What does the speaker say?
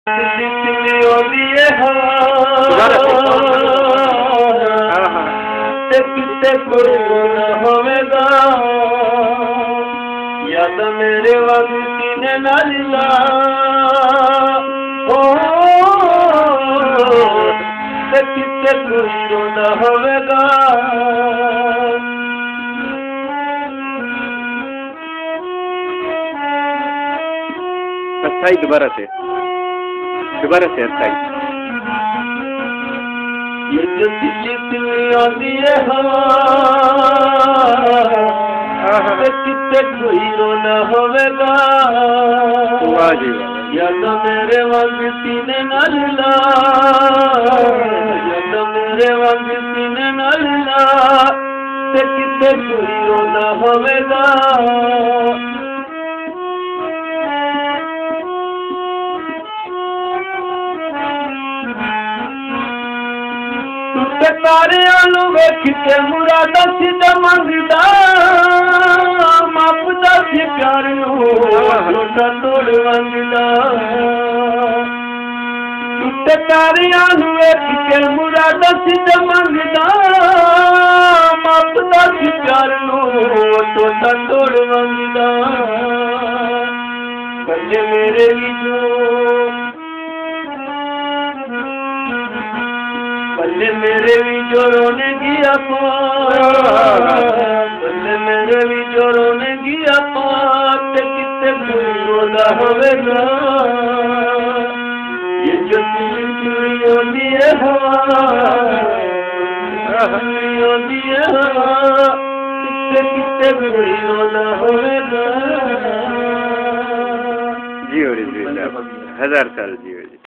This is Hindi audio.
दिए कितने कोई न होवेगा याद मेरे वाली सीने नालिला कितने कोई न होवेगा अस्थाई दोबारा से अस्थाई ये जो तितली आती है कितने कोई रोना होवेगा याद मेरे वांग सीने नालिला याद मेरे वांग सीने नालिला कितने कोई रोना होवेगा तारियां वेख के मुरादा सीधा मंगदा मापदा सी प्यार छोटा तोड़ मंगदा टूटे तारियां वेख के मुरादा सीधा मंगदा मापदा सी प्यार छोटा तोड़ मंगदा बल्ले मेरे बल्ले मेरे भी जोरों ने किया बल्ले मेरे भी जोरों ने किया कितने कोई रोना होवेगा ये जो चुरी होती है कितने कोई रोना होवेगा जी और 1000 साल जी